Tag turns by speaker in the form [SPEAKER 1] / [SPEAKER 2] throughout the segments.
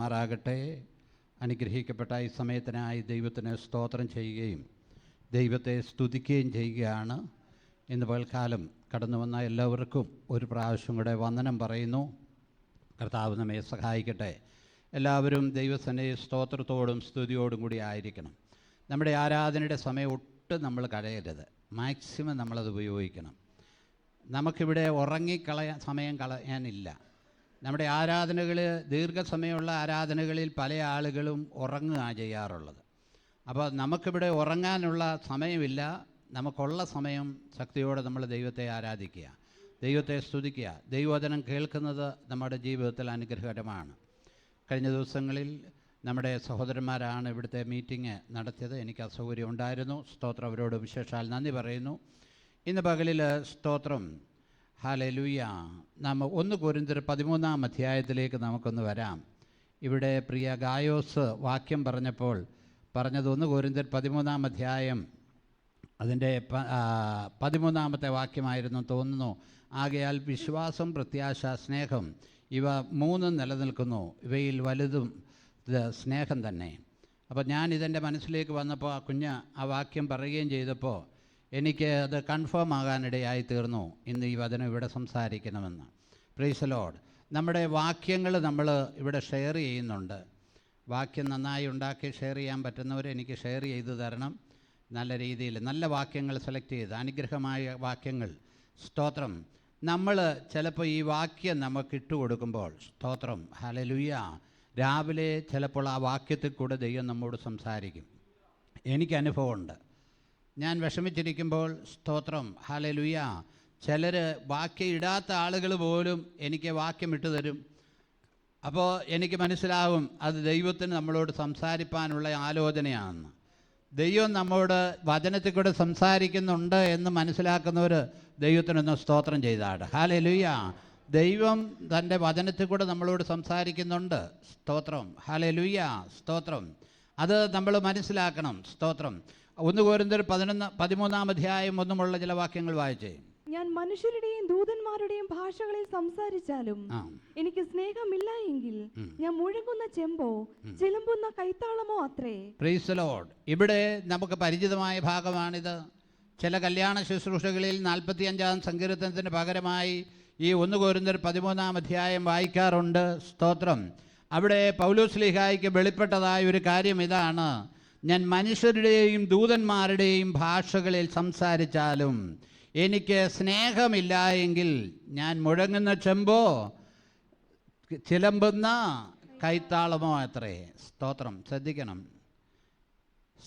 [SPEAKER 1] മാറാകട്ടെ. അനുഗ്രഹിക്കപ്പെട്ട ഈ സമയത്തിനായി ദൈവത്തിന് സ്തോത്രം ചെയ്യുകയും ദൈവത്തെ സ്തുതിക്കുകയും ചെയ്യുകയാണ്. ഇന്ന് പകൽക്കാലം കടന്നു വന്ന എല്ലാവർക്കും ഒരു പ്രാവശ്യം കൂടെ വന്ദനം പറയുന്നു. കർത്താവ് നമ്മെ സഹായിക്കട്ടെ. എല്ലാവരും ദൈവസന്നിധിയിൽ സ്തോത്രത്തോടും സ്തുതിയോടും കൂടി ആയിരിക്കണം. നമ്മുടെ ആരാധനയുടെ സമയം ഒട്ടും നമ്മൾ കളയരുത്. മാക്സിമം നമ്മളത് ഉപയോഗിക്കണം. നമുക്കിവിടെ സമയം കളയാനില്ല. നമ്മുടെ ആരാധനകൾ, ദീർഘസമയമുള്ള ആരാധനകളിൽ പല ആളുകളും ഉറങ്ങുകയാണ് ചെയ്യാറുള്ളത്. അപ്പോൾ നമുക്കിവിടെ ഉറങ്ങാനുള്ള സമയമില്ല. നമുക്കുള്ള സമയം ശക്തിയോടെ നമ്മൾ ദൈവത്തെ ആരാധിക്കുക, ദൈവത്തെ സ്തുതിക്കുക. ദൈവവചനം കേൾക്കുന്നത് നമ്മുടെ ജീവിതത്തിൽ അനുഗ്രഹകരമാണ്. കഴിഞ്ഞ ദിവസങ്ങളിൽ നമ്മുടെ സഹോദരന്മാരാണ് ഇവിടുത്തെ മീറ്റിംഗ് നടത്തിയത്. എനിക്ക് അസൗകര്യം ഉണ്ടായിരുന്നു. സ്തോത്രം അവരോട് വിശേഷാൽ നന്ദി പറയുന്നു. ഇന്ന് പകലിൽ സ്തോത്രം ഹല്ലേലൂയ. നാം 1 കൊരിന്ത്യർ 13 അധ്യായത്തിലേക്ക് നമുക്കൊന്ന് വരാം. ഇവിടെ പ്രിയ ഗായോസ് വാക്യം പറഞ്ഞപ്പോൾ പറഞ്ഞത് 1 കൊരിന്ത്യർ 13 അധ്യായം അതിൻ്റെ 13 വാക്യമായിരുന്നു തോന്നുന്നു. ആകയാൽ വിശ്വാസം, പ്രത്യാശ, സ്നേഹം ഇവ 3 നിലനിൽക്കുന്നു. ഇവയിൽ വലുതും സ്നേഹം തന്നെ. അപ്പോൾ ഞാൻ ഇതെൻ്റെ മനസ്സിലേക്ക് വന്നപ്പോൾ ആ വാക്യം പറയുകയും ചെയ്തപ്പോൾ എനിക്ക് അത് കൺഫേം ആകാനിടയായി തീർന്നു. ഇന്ന് ഈ വചനം ഇവിടെ സംസാരിക്കണമെന്ന്. Praise the Lord. നമ്മുടെ വാക്യങ്ങൾ നമ്മൾ ഇവിടെ ഷെയർ ചെയ്യുന്നുണ്ട്. വാക്യം നന്നായി ഉണ്ടാക്കി ഷെയർ ചെയ്യാൻ പറ്റുന്നവർ എനിക്ക് ഷെയർ ചെയ്ത് തരണം. നല്ല രീതിയിൽ നല്ല വാക്യങ്ങൾ സെലക്ട് ചെയ്ത്, അനുഗ്രഹമായ വാക്യങ്ങൾ. സ്തോത്രം. നമ്മൾ ചിലപ്പോൾ ഈ വാക്യം നമുക്ക് ഇട്ടുകൊടുക്കുമ്പോൾ സ്തോത്രം ഹല്ലേലൂയ, രാവിലെ ചിലപ്പോൾ ആ വാക്യത്തിൽ കൂടെ ദൈവം നമ്മോട് സംസാരിക്കും. എനിക്ക് അനുഭവമുണ്ട്. ഞാൻ വിഷമിച്ചിരിക്കുമ്പോൾ സ്തോത്രം ഹല്ലേലൂയ, ചിലർ വാക്യം ഇടാത്ത ആളുകൾ പോലും എനിക്ക് വാക്യം ഇട്ടു തരും. അപ്പോൾ എനിക്ക് മനസ്സിലാവും അത് ദൈവത്തിന് നമ്മളോട് സംസാരിപ്പാനുള്ള ആലോചനയാണെന്ന്. ദൈവം നമ്മോട് വചനത്തിൽ കൂടെ സംസാരിക്കുന്നുണ്ട് എന്ന് മനസ്സിലാക്കുന്നവർ ദൈവത്തിനൊന്ന് സ്തോത്രം ചെയ്താണ്. ഹല്ലേലൂയ. ദൈവം തൻ്റെ വചനത്തിൽ കൂടെ നമ്മളോട് സംസാരിക്കുന്നുണ്ട്. സ്തോത്രം ഹല്ലേലൂയ. സ്തോത്രം. അത് നമ്മൾ മനസ്സിലാക്കണം. സ്തോത്രം. 1 കൊരിന്ത്യർ 13 അധ്യായം 1 ചില വാക്യങ്ങൾ വായിച്ചേ.
[SPEAKER 2] ഞാൻ മനുഷ്യരുടെയും ദൂതന്മാരുടെയും ഭാഷകളിൽ സംസാരിച്ചാലും എനിക്ക് സ്നേഹമില്ല എങ്കിൽ ഞാൻ മുഴങ്ങുന്ന ചെമ്പോ ചിലമ്പുന്ന കൈത്താളമോ അത്രേ.
[SPEAKER 1] Price the Lord. ഇവിടെ നമുക്ക് പരിചിതമായ ഭാഗമാണിത്. ചില കല്യാണ ശുശ്രൂഷകളിൽ 45 സങ്കീർത്തനത്തിന് പകരമായി ഈ 1 കൊരിന്ത്യർ 13 അധ്യായം വായിക്കാറുണ്ട്. സ്തോത്രം. അവിടെ പൗലോസ് ശ്ലീഹായ്ക്ക് വെളിപ്പെട്ടതായ ഒരു കാര്യം ഇതാണ്: ഞാൻ മനുഷ്യരുടെയും ദൂതന്മാരുടെയും ഭാഷകളിൽ സംസാരിച്ചാലും എനിക്ക് സ്നേഹമില്ല എങ്കിൽ ഞാൻ മുഴങ്ങുന്ന ചെമ്പോ ചിലമ്പുന്ന കൈത്താളമോ അത്രേ. സ്തോത്രം. ശ്രദ്ധിക്കണം.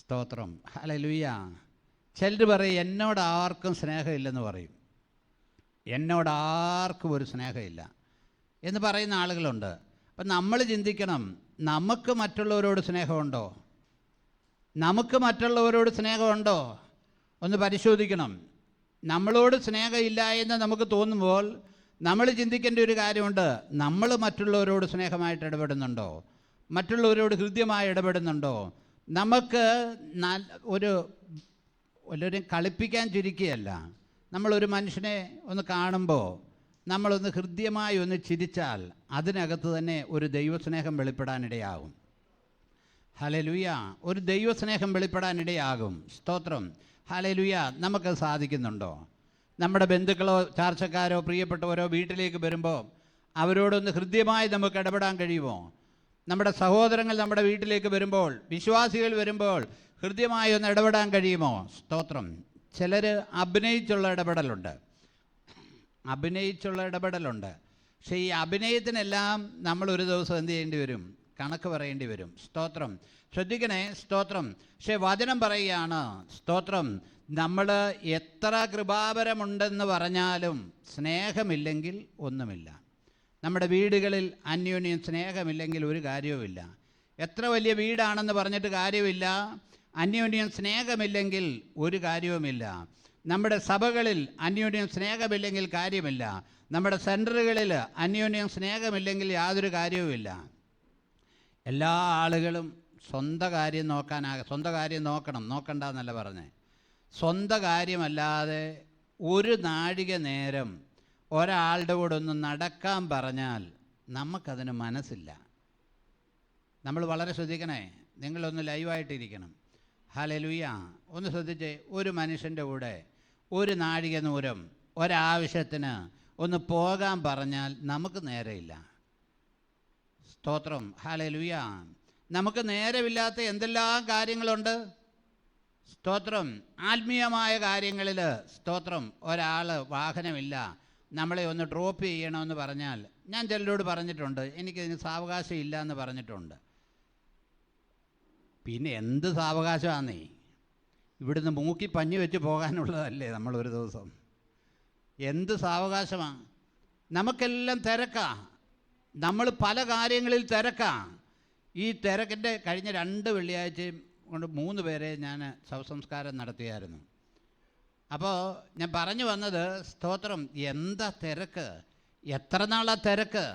[SPEAKER 1] സ്തോത്രം ഹല്ലേലൂയ. ചിലർ പറയും എന്നോട് ആർക്കും സ്നേഹമില്ലെന്ന് പറയും. എന്നോട് ആർക്കും ഒരു സ്നേഹമില്ല എന്ന് പറയുന്ന ആളുകളുണ്ട്. അപ്പം നമ്മൾ ചിന്തിക്കണം, നമുക്ക് മറ്റുള്ളവരോട് സ്നേഹമുണ്ടോ? നമുക്ക് മറ്റുള്ളവരോട് സ്നേഹമുണ്ടോ? ഒന്ന് പരിശോധിക്കണം. നമ്മളോട് സ്നേഹമില്ല എന്ന് നമുക്ക് തോന്നുമ്പോൾ നമ്മൾ ചിന്തിക്കേണ്ട ഒരു കാര്യമുണ്ട്. നമ്മൾ മറ്റുള്ളവരോട് സ്നേഹമായിട്ട് ഇടപെടുന്നുണ്ടോ? മറ്റുള്ളവരോട് ഹൃദ്യമായി ഇടപെടുന്നുണ്ടോ? നമുക്ക് ഒരു കളിപ്പിക്കാൻ ചുരുക്കിയല്ല. നമ്മളൊരു മനുഷ്യനെ ഒന്ന് കാണുമ്പോൾ നമ്മളൊന്ന് ഹൃദ്യമായി ഒന്ന് ചിരിച്ചാൽ അതിനകത്ത് തന്നെ ഒരു ദൈവസ്നേഹം വെളിപ്പെടാനിടയാകും. ഹല്ലേലൂയ. ഒരു ദൈവസ്നേഹം വെളിപ്പെടാനിടയാകും. സ്തോത്രം ഹല്ലേലൂയ. നമുക്കത് സാധിക്കുന്നുണ്ടോ? നമ്മുടെ ബന്ധുക്കളോ ചാർച്ചക്കാരോ പ്രിയപ്പെട്ടവരോ വീട്ടിലേക്ക് വരുമ്പോൾ അവരോടൊന്ന് ഹൃദ്യമായി നമുക്ക് ഇടപെടാൻ കഴിയുമോ? നമ്മുടെ സഹോദരങ്ങൾ നമ്മുടെ വീട്ടിലേക്ക് വരുമ്പോൾ, വിശ്വാസികൾ വരുമ്പോൾ ഹൃദ്യമായി ഒന്ന് ഇടപെടാൻ കഴിയുമോ? സ്തോത്രം. ചിലർ അഭിനയിച്ചുള്ള ഇടപെടലുണ്ട്. പക്ഷേ ഈ അഭിനയത്തിനെല്ലാം നമ്മൾ ഒരു ദിവസം എന്ത് ചെയ്യേണ്ടി വരും? കണക്ക് പറയേണ്ടി വരും. സ്തോത്രം. ശ്രദ്ധിക്കണേ. സ്തോത്രം. പക്ഷേ വചനം പറയുകയാണ്, സ്തോത്രം, നമ്മൾ എത്ര കൃപാവരമുണ്ടെന്ന് പറഞ്ഞാലും സ്നേഹമില്ലെങ്കിൽ ഒന്നുമില്ല. നമ്മുടെ വീടുകളിൽ അന്യോന്യം സ്നേഹമില്ലെങ്കിൽ ഒരു കാര്യവുമില്ല. എത്ര വലിയ വീടാണെന്ന് പറഞ്ഞിട്ട് കാര്യമില്ല. അന്യോന്യം സ്നേഹമില്ലെങ്കിൽ ഒരു കാര്യവുമില്ല. നമ്മുടെ സഭകളിൽ അന്യോന്യം സ്നേഹമില്ലെങ്കിൽ കാര്യമില്ല. നമ്മുടെ സെൻറ്ററുകളിൽ അന്യോന്യം സ്നേഹമില്ലെങ്കിൽ യാതൊരു കാര്യവുമില്ല. എല്ലാ ആളുകളും സ്വന്തം കാര്യം നോക്കണ്ടെന്നല്ല പറഞ്ഞേ. സ്വന്തം കാര്യമല്ലാതെ ഒരു നാഴിക നേരം ഒരാളുടെ കൂടെ ഒന്ന് നടക്കാൻ പറഞ്ഞാൽ നമുക്കതിന് മനസ്സില്ല. നമ്മൾ വളരെ ശ്രദ്ധിക്കണേ. നിങ്ങളൊന്ന് ലൈവായിട്ടിരിക്കണം. ഹല്ലേലൂയ. ഒന്ന് ശ്രദ്ധിച്ചേ. ഒരു മനുഷ്യൻ്റെ കൂടെ ഒരു നാഴിക ദൂരം ഒരാവശ്യത്തിന് ഒന്ന് പോകാൻ പറഞ്ഞാൽ നമുക്ക് നേരെയില്ല. സ്തോത്രം. ഹല്ലേലൂയ. നമുക്ക് നേരമില്ലാത്ത എന്തെല്ലാം കാര്യങ്ങളുണ്ട്. സ്തോത്രം. ആത്മീയമായ കാര്യങ്ങളിൽ സ്തോത്രം. ഒരാൾ വാഹനമില്ല, നമ്മളെ ഒന്ന് ഡ്രോപ്പ് ചെയ്യണമെന്ന് പറഞ്ഞാൽ, ഞാൻ ചിലരോട് പറഞ്ഞിട്ടുണ്ട്, എനിക്കതിന് സാവകാശം ഇല്ല എന്ന് പറഞ്ഞിട്ടുണ്ട്. പിന്നെ എന്ത് സാവകാശമാണേ? ഇവിടുന്ന് മൂക്കി പഞ്ഞി വെച്ച് പോകാനുള്ളതല്ലേ നമ്മളൊരു ദിവസം? എന്ത് സാവകാശമാണ്? നമുക്കെല്ലാം തിരക്കാ. നമ്മൾ പല കാര്യങ്ങളിൽ തിരക്കാ. ഈ തിരക്കിൻ്റെ കഴിഞ്ഞ 2 വെള്ളിയാഴ്ചയും കൊണ്ട് 3 പേരെ ഞാൻ ശവസംസ്കാരം നടത്തിയായിരുന്നു. അപ്പോൾ ഞാൻ പറഞ്ഞു വന്നത്, സ്തോത്രം, എന്താ തിരക്ക്, എത്ര നാളാ തിരക്ക്.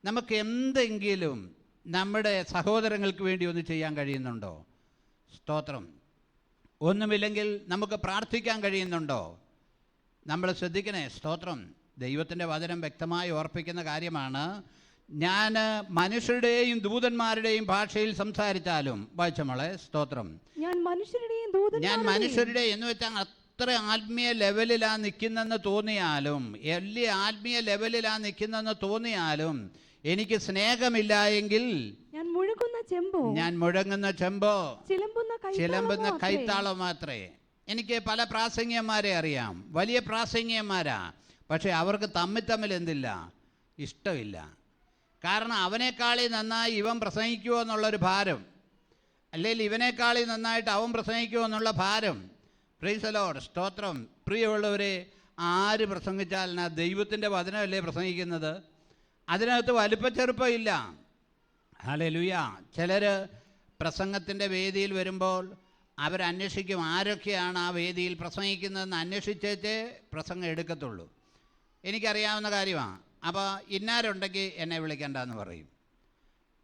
[SPEAKER 1] നമുക്ക് എന്തെങ്കിലും നമ്മുടെ സഹോദരങ്ങൾക്ക് വേണ്ടി ഒന്ന് ചെയ്യാൻ കഴിയുന്നുണ്ടോ? സ്തോത്രം. ഒന്നുമില്ലെങ്കിൽ നമുക്ക് പ്രാർത്ഥിക്കാൻ കഴിയുന്നുണ്ടോ? നമ്മൾ ശ്രദ്ധിക്കണേ. സ്തോത്രം. ദൈവത്തിൻ്റെ വചനം വ്യക്തമായി ഓർപ്പിക്കുന്ന കാര്യമാണ്. ഞാൻ മനുഷ്യരുടെയും ദൂതന്മാരുടെയും ഭാഷയിൽ സംസാരിച്ചാലും, വായിച്ചമോളെ, സ്തോത്രം, ഞാൻ മനുഷ്യരുടെ എന്ന് വെച്ചാൽ അത്ര ആത്മീയ ലെവലിലാണ് നിൽക്കുന്നെന്ന് തോന്നിയാലും, വലിയ ആത്മീയ ലെവലിലാണ് നിൽക്കുന്നെന്ന് തോന്നിയാലും, എനിക്ക് സ്നേഹമില്ല എങ്കിൽ ഞാൻ മുഴങ്ങുന്ന ചെമ്പോ ചിലമ്പുന്ന കൈത്താളം മാത്രമേ. എനിക്ക് പല പ്രാസംഗികന്മാരെ അറിയാം, വലിയ പ്രാസംഗികന്മാരാ. പക്ഷെ അവർക്ക് തമ്മിൽ എന്തില്ല? ഇഷ്ടമില്ല. കാരണം അവനേക്കാളി നന്നായി ഇവൻ പ്രസംഗിക്കുമോ എന്നുള്ളൊരു ഭാരം, അല്ലെങ്കിൽ ഇവനേക്കാളി നന്നായിട്ട് അവൻ പ്രസംഗിക്കുമോ എന്നുള്ള ഭാരം. Price the Lord. സ്തോത്രം. പ്രിയമുള്ളവരെ, ആര് പ്രസംഗിച്ചാൽ ദൈവത്തിൻ്റെ വചനമല്ലേ പ്രസംഗിക്കുന്നത്? അതിനകത്ത് വലിപ്പച്ചെറുപ്പം ഇല്ല. ഹല്ലേലൂയ. ചിലർ പ്രസംഗത്തിൻ്റെ വേദിയിൽ വരുമ്പോൾ അവരന്വേഷിക്കും ആരൊക്കെയാണ് ആ വേദിയിൽ പ്രസംഗിക്കുന്നതെന്ന് അന്വേഷിച്ചേ പ്രസംഗം എടുക്കത്തുള്ളൂ. എനിക്കറിയാവുന്ന കാര്യമാണ്. അപ്പോൾ ഇന്നാരുണ്ടെങ്കിൽ എന്നെ വിളിക്കണ്ടെന്ന് പറയും.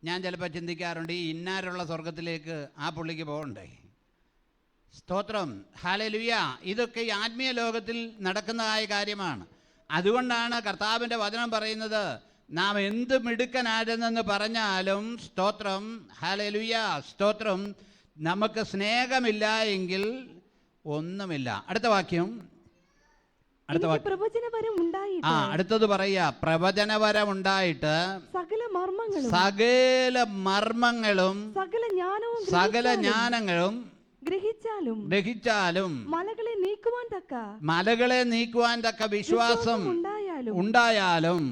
[SPEAKER 1] ഞാൻ ചിലപ്പോൾ ചിന്തിക്കാറുണ്ട്, ഈ ഇന്നാരുള്ള സ്വർഗത്തിലേക്ക് ആ പുള്ളിക്ക് പോകണ്ടേ? സ്തോത്രം. ഹല്ലേലൂയ. ഇതൊക്കെ ഈ ആത്മീയ ലോകത്തിൽ നടക്കുന്നതായ കാര്യമാണ്. അതുകൊണ്ടാണ് കർത്താവിൻ്റെ വചനം പറയുന്നത്, നാം എന്ത് മിടുക്കനാരെന്ന് പറഞ്ഞാലും, സ്തോത്രം, ഹല്ലേലൂയ, സ്തോത്രം, നമുക്ക് സ്നേഹമില്ല എങ്കിൽ ഒന്നുമില്ല. അടുത്ത വാക്യം. അടുത്തത് പറയുക, പ്രവചനവരം ഉണ്ടായിട്ട് സകല മർമ്മങ്ങളും സകല ജ്ഞാനങ്ങളും ഗ്രഹിച്ചാലും മലകളെ നീക്കുവാൻ തക്ക വിശ്വാസം ഉണ്ടായാലും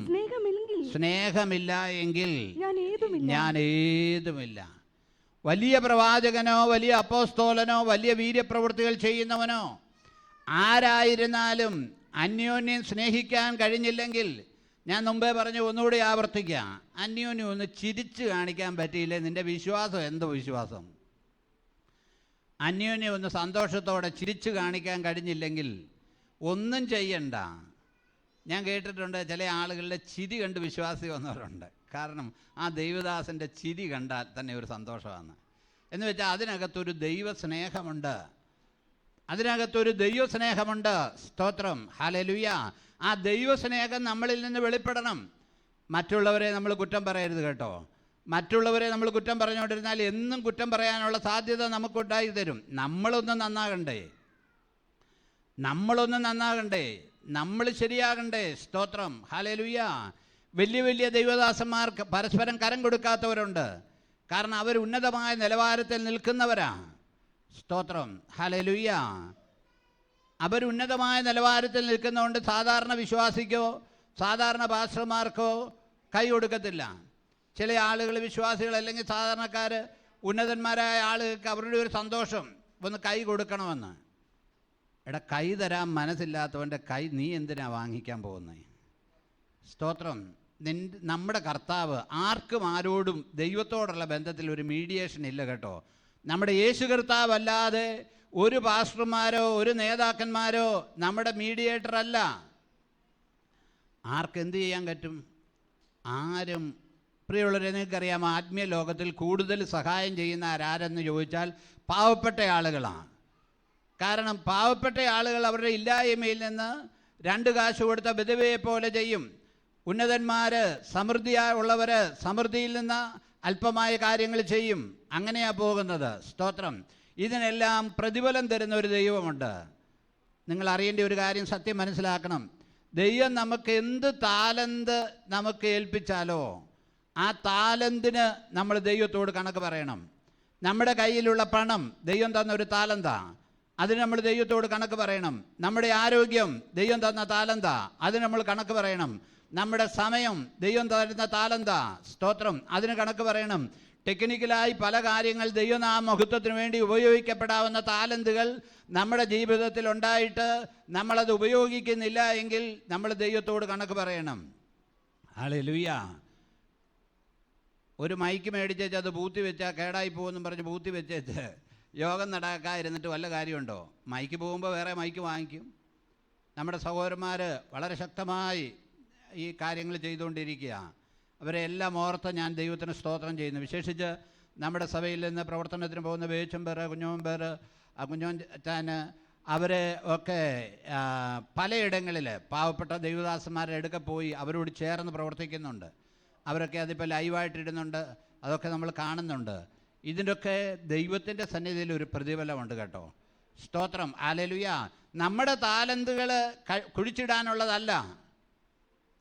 [SPEAKER 1] സ്നേഹമില്ല എങ്കിൽ ഞാൻ ഏതുമില്ല. വലിയ പ്രവാചകനോ വലിയ അപ്പോസ്തോലനോ വലിയ വീര്യപ്രവൃത്തികൾ ചെയ്യുന്നവനോ ആരായിരുന്നാലും അന്യോന്യം സ്നേഹിക്കാൻ കഴിഞ്ഞില്ലെങ്കിൽ, ഞാൻ മുമ്പേ പറഞ്ഞു, ഒന്നുകൂടി ആവർത്തിക്കാം, അന്യോന്യം ഒന്ന് ചിരിച്ച് കാണിക്കാൻ പറ്റിയില്ലേ, നിൻ്റെ വിശ്വാസം എന്ത് വിശ്വാസം? അന്യോന്യം ഒന്ന് സന്തോഷത്തോടെ ചിരിച്ച് കാണിക്കാൻ കഴിഞ്ഞില്ലെങ്കിൽ ഒന്നും ചെയ്യണ്ട. ഞാൻ കേട്ടിട്ടുണ്ട്, ചില ആളുകളുടെ ചിരി കണ്ട് വിശ്വാസി വന്നവരുണ്ട്. കാരണം ആ ദൈവദാസൻ്റെ ചിരി കണ്ടാൽ തന്നെ ഒരു സന്തോഷമാണ്. എന്ന് വെച്ചാൽ അതിനകത്തൊരു ദൈവസ്നേഹമുണ്ട്, അതിനകത്തൊരു ദൈവസ്നേഹമുണ്ട്. സ്തോത്രം. ഹല്ലേലൂയ. ആ ദൈവസ്നേഹം നമ്മളിൽ നിന്ന് വെളിപ്പെടണം. മറ്റുള്ളവരെ നമ്മൾ കുറ്റം പറയരുത് കേട്ടോ. മറ്റുള്ളവരെ നമ്മൾ കുറ്റം പറഞ്ഞുകൊണ്ടിരുന്നാൽ എന്നും കുറ്റം പറയാനുള്ള സാധ്യത നമുക്കുണ്ടായി തരും. നമ്മളൊന്ന് നന്നാകണ്ടേ, നമ്മൾ ശരിയാകണ്ടേ? സ്തോത്രം. ഹല്ലേലൂയ. വലിയ വലിയ ദൈവദാസന്മാർക്ക് പരസ്പരം കരം കൊടുക്കാത്തവരുണ്ട്. കാരണം അവർ ഉന്നതമായ നിലവാരത്തിൽ നിൽക്കുന്നവരാ. സ്തോത്രം. ഹല്ലേലൂയ. അവർ ഉന്നതമായ നിലവാരത്തിൽ നിൽക്കുന്നതുകൊണ്ട് സാധാരണ വിശ്വാസിക്കോ സാധാരണ പാസ്റ്റർമാർക്കോ കൈ കൊടുക്കത്തില്ല. ചില ആളുകൾ, വിശ്വാസികൾ അല്ലെങ്കിൽ സാധാരണക്കാർ, ഉന്നതന്മാരായ ആളുകൾക്ക് അവരുടെ ഒരു സന്തോഷം ഒന്ന് കൈ കൊടുക്കണമെന്ന്. എടാ, കൈ തരാൻ മനസ്സില്ലാത്തവൻ്റെ കൈ നീ എന്തിനാ വാങ്ങിക്കാൻ പോകുന്നത്? സ്തോത്രം. നമ്മുടെ കർത്താവ് ആർക്കും ആരോടും ദൈവത്തോടുള്ള ബന്ധത്തിൽ ഒരു മീഡിയേഷൻ ഇല്ല കേട്ടോ. നമ്മുടെ യേശു കർത്താവല്ലാതെ ഒരു പാസ്റ്റർമാരോ ഒരു നേതാക്കന്മാരോ നമ്മുടെ മീഡിയേറ്റർ അല്ല. ആർക്കെന്ത് ചെയ്യാൻ പറ്റും? ആരും. പ്രിയമുള്ളവരെ, നിങ്ങൾക്കറിയാം, ആത്മീയ ലോകത്തിൽ കൂടുതൽ സഹായം ചെയ്യുന്ന ആരെന്ന് ചോദിച്ചാൽ പാവപ്പെട്ട ആളുകളാണ്. കാരണം പാവപ്പെട്ട ആളുകൾ അവരുടെ ഇല്ലായ്മയിൽ നിന്ന് 2 കാശ് കൊടുത്ത വിധവയെ പോലെ ചെയ്യും. ഉന്നതന്മാർ, സമൃദ്ധിയുള്ളവർ സമൃദ്ധിയിൽ നിന്ന് അല്പമായ കാര്യങ്ങൾ ചെയ്യും. അങ്ങനെയാ പോകുന്നത്. സ്തോത്രം. ഇതിനെല്ലാം പ്രതിഫലം തരുന്ന ഒരു ദൈവമുണ്ട്. നിങ്ങൾ അറിയേണ്ട ഒരു കാര്യം, സത്യം മനസ്സിലാക്കണം. ദൈവം നമുക്ക് എന്ത് താലന്ത് നമുക്ക് ഏൽപ്പിച്ചാലോ ആ താലന്തിന് നമ്മൾ ദൈവത്തോട് കണക്ക് പറയണം. നമ്മുടെ കയ്യിലുള്ള പണം ദൈവം തന്ന ഒരു താലന്താ, അതിന് നമ്മൾ ദൈവത്തോട് കണക്ക് പറയണം. നമ്മുടെ ആരോഗ്യം ദൈവം തന്ന താലന്താ, അതിന് നമ്മൾ കണക്ക് പറയണം. നമ്മുടെ സമയം ദൈവം തരുന്ന താലന്താ, സ്തോത്രം, അതിന് കണക്ക് പറയണം. ടെക്നിക്കലായി പല കാര്യങ്ങൾ ദൈവനാമഹത്വത്തിന് വേണ്ടി ഉപയോഗിക്കപ്പെടാവുന്ന താലന്തുകൾ നമ്മുടെ ജീവിതത്തിൽ ഉണ്ടായിട്ട് നമ്മളത് ഉപയോഗിക്കുന്നില്ല എങ്കിൽ നമ്മൾ ദൈവത്തോട് കണക്ക് പറയണം. ഹല്ലേലൂയ. ഒരു മൈക്ക് മേടിച്ചേച്ച് അത് പൂത്തി വെച്ചാൽ കേടായി പോകുമെന്നും പറഞ്ഞ് പൂത്തി വെച്ചേച്ച് യോഗം നടക്കാതിരുന്നിട്ട് വല്ല കാര്യമുണ്ടോ? മൈക്ക് പോകുമ്പോൾ വേറെ മൈക്ക് വാങ്ങിക്കും. നമ്മുടെ സഹോദരന്മാർ വളരെ ശക്തമായി ഈ കാര്യങ്ങൾ ചെയ്തുകൊണ്ടിരിക്കുക. അവരെ എല്ലാം ഓർത്ത് ഞാൻ ദൈവത്തിന് സ്തോത്രം ചെയ്യുന്നു. വിശേഷിച്ച് നമ്മുടെ സഭയിൽ നിന്ന് പ്രവർത്തനത്തിന് പോകുന്ന വേച്ചമ്പേർ, കുഞ്ഞോമ്പേർ, കുഞ്ഞോച്ചാന്, അവരെ ഒക്കെ പലയിടങ്ങളിൽ പാവപ്പെട്ട ദൈവദാസന്മാരുടെ അടുക്ക പോയി അവരോട് ചേർന്ന് പ്രവർത്തിക്കുന്നുണ്ട്. അവരൊക്കെ അതിപ്പോൾ ലൈവായിട്ടിടുന്നുണ്ട്, അതൊക്കെ നമ്മൾ കാണുന്നുണ്ട്. ഇതിൻ്റെയൊക്കെ ദൈവത്തിൻ്റെ സന്നിധിയിൽ ഒരു പ്രതിഫലമുണ്ട് കേട്ടോ. സ്തോത്രം. ഹല്ലേലൂയ. നമ്മുടെ താലന്തുകൾ കുഴിച്ചിടാനുള്ളതല്ല.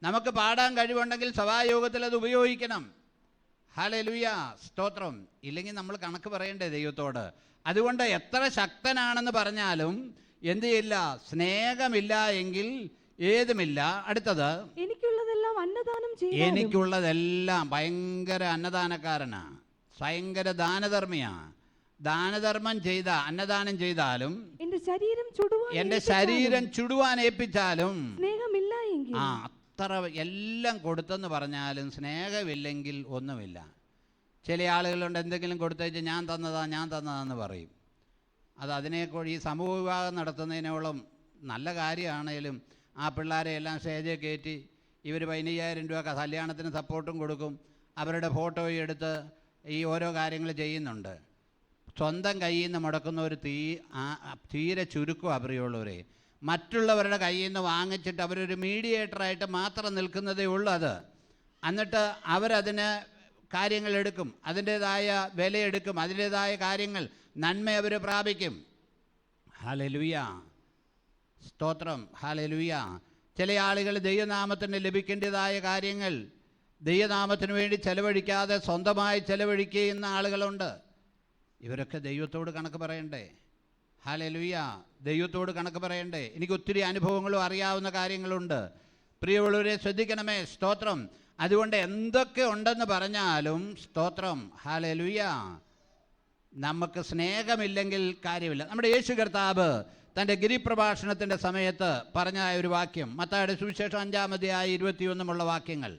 [SPEAKER 1] നമുക്ക് പാടാൻ കഴിവുണ്ടെങ്കിൽ സഭായോഗത്തിൽ അത് ഉപയോഗിക്കണം. ഹല്ലേലൂയ. സ്തോത്രം. ഇല്ലെങ്കിൽ നമ്മൾ കണക്ക് പറയണ്ടേ ദൈവത്തോട്. അതുകൊണ്ട് എത്ര ശക്തനാണെന്ന് പറഞ്ഞാലും എന്ത് ചെയ്യില്ല, സ്നേഹമില്ല എങ്കിൽ ഏതുമില്ല. അടുത്തത്,
[SPEAKER 2] എനിക്കുള്ളതെല്ലാം അന്നദാനം ചെയ്യും.
[SPEAKER 1] എനിക്കുള്ളതെല്ലാം ഭയങ്കര അന്നദാനക്കാരനാ, ഭയങ്കര ദാനധർമ്മിയാ. ദാനധർമ്മം ചെയ്ത അന്നദാനം ചെയ്താലും എൻ്റെ ശരീരം ചുടുവാൻ ഏൽപ്പിച്ചാലും സ്നേഹമില്ല എങ്കിൽ അത്ര എല്ലാം കൊടുത്തെന്ന് പറഞ്ഞാലും സ്നേഹമില്ലെങ്കിൽ ഒന്നുമില്ല. ചില ആളുകളുണ്ട്, എന്തെങ്കിലും കൊടുത്തേച്ച് ഞാൻ തന്നതാന്ന് പറയും. അത് അതിനെക്കൂടി ഈ സമൂഹ വിവാഹം നടത്തുന്നതിനോളം നല്ല കാര്യമാണേലും ആ പിള്ളേരെ എല്ലാം സ്റ്റേജിൽ കയറ്റി ഇവർ 15,000 രൂപ കല്യാണത്തിന് സപ്പോർട്ടും കൊടുക്കും. അവരുടെ ഫോട്ടോയും എടുത്ത് ഈ ഓരോ കാര്യങ്ങൾ ചെയ്യുന്നുണ്ട്. സ്വന്തം കയ്യിൽ നിന്ന് മുടക്കുന്ന ഒരു തീരെ ചുരുക്കം അറിയുള്ളവരെ. മറ്റുള്ളവരുടെ കയ്യിൽ നിന്ന് വാങ്ങിച്ചിട്ട് അവരൊരു മീഡിയേറ്ററായിട്ട് മാത്രം നിൽക്കുന്നതേ ഉള്ളൂ. അത് എന്നിട്ട് അവരതിന് കാര്യങ്ങൾ എടുക്കും, അതിൻ്റേതായ വിലയെടുക്കും, അതിൻ്റേതായ കാര്യങ്ങൾ നന്മ അവർ പ്രാപിക്കും. ഹല്ലേലൂയ. സ്തോത്രം. ഹല്ലേലൂയ. ചില ആളുകൾ ദൈവനാമത്തിന് ലഭിക്കേണ്ടതായ കാര്യങ്ങൾ ദൈവനാമത്തിന് വേണ്ടി ചെലവഴിക്കാതെ സ്വന്തമായി ചെലവഴിക്കുന്ന ആളുകളുണ്ട്. ഇവരൊക്കെ ദൈവത്തോട് കണക്ക് പറയണ്ടേ? ഹല്ലേലൂയ. ദൈവത്തോട് കണക്ക് പറയണ്ടേ? എനിക്ക് ഒത്തിരി അനുഭവങ്ങളും അറിയാവുന്ന കാര്യങ്ങളുണ്ട്. പ്രിയമുള്ളവരെ ശ്രദ്ധിക്കണമേ. സ്തോത്രം. അതുകൊണ്ട് എന്തൊക്കെ ഉണ്ടെന്ന് പറഞ്ഞാലും സ്തോത്രം, ഹല്ലേലൂയ, നമുക്ക് സ്നേഹമില്ലെങ്കിൽ കാര്യമില്ല. നമ്മുടെ യേശു കർത്താവ് തൻ്റെ ഗിരിപ്രഭാഷണത്തിൻ്റെ സമയത്ത് പറഞ്ഞ ഒരു വാക്യം, മത്തായിയുടെ സുവിശേഷം 5-ാം അധ്യായം 21 വാക്യങ്ങൾ.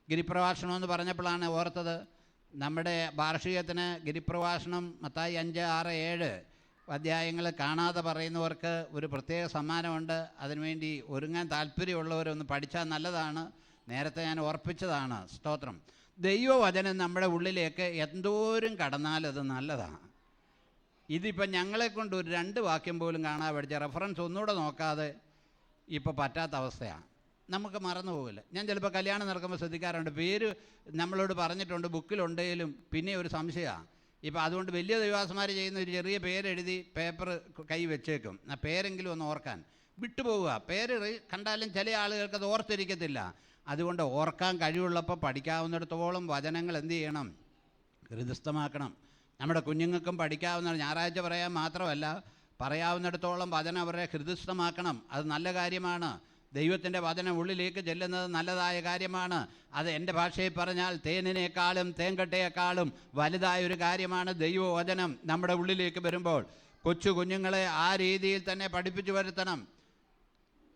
[SPEAKER 1] ഗിരിപ്രഭാഷണം എന്ന് പറഞ്ഞപ്പോഴാണ് ഓർത്തത്. നമ്മുടെ വാർഷികത്തിന് ഗിരിപ്രഭാഷണം മത്തായി 5, 6, 7 അധ്യായങ്ങൾ കാണാതെ പറയുന്നവർക്ക് ഒരു പ്രത്യേക സമ്മാനമുണ്ട്. അതിനുവേണ്ടി ഒരുങ്ങാൻ താല്പര്യമുള്ളവരൊന്ന് പഠിച്ചാൽ നല്ലതാണ്. നേരത്തെ ഞാൻ ഓർപ്പിച്ചതാണ്. സ്തോത്രം. ദൈവവചനം നമ്മുടെ ഉള്ളിലേക്ക് എന്തോരം കടന്നാലത് നല്ലതാണ്. ഇതിപ്പോൾ ഞങ്ങളെക്കൊണ്ട് ഒരു 2 വാക്യം പോലും കാണാതെ പഠിച്ച റെഫറൻസ് ഒന്നുകൂടെ നോക്കാതെ ഇപ്പോൾ പറ്റാത്ത അവസ്ഥയാണ്. നമുക്ക് മറന്നു പോകില്ല. ഞാൻ ചിലപ്പോൾ കല്യാണം നടക്കുമ്പോൾ ശ്രദ്ധിക്കാറുണ്ട്, പേര് നമ്മളോട് പറഞ്ഞിട്ടുണ്ട്, ബുക്കിലുണ്ടെങ്കിലും പിന്നെ ഒരു സംശയമാണ്. ഇപ്പോൾ അതുകൊണ്ട് വലിയ ദൈവദാസന്മാർ ചെയ്യുന്ന ഒരു ചെറിയ പേരെഴുതി പേപ്പർ കൈ വെച്ചേക്കും, ആ പേരെങ്കിലും ഒന്ന് ഓർക്കാൻ. വിട്ടുപോവുക. പേര് കണ്ടാലും ചില ആളുകൾക്ക് അത് ഓർത്തിരിക്കത്തില്ല. അതുകൊണ്ട് ഓർക്കാൻ കഴിവുള്ളപ്പോൾ പഠിക്കാവുന്നിടത്തോളം വചനങ്ങൾ എന്ത് ചെയ്യണം? ഹൃദിസ്ഥമാക്കണം. നമ്മുടെ കുഞ്ഞുങ്ങൾക്കും പഠിക്കാവുന്ന, ഞായറാഴ്ച പറയാൻ മാത്രമല്ല, പറയാവുന്നിടത്തോളം വചനം അവരെ ഹൃദിസ്ഥമാക്കണം. അത് നല്ല കാര്യമാണ്. ദൈവത്തിൻ്റെ വചനം ഉള്ളിലേക്ക് ചെല്ലുന്നത് നല്ലതായ കാര്യമാണ്. അത് എൻ്റെ ഭാഷയിൽ പറഞ്ഞാൽ തേനിനേക്കാളും തേൻകട്ടയേക്കാളും വലുതായൊരു കാര്യമാണ് ദൈവവചനം നമ്മുടെ ഉള്ളിലേക്ക് വരുമ്പോൾ. കൊച്ചു കുഞ്ഞുങ്ങളെ ആ രീതിയിൽ തന്നെ പഠിപ്പിച്ചു വരുത്തണം.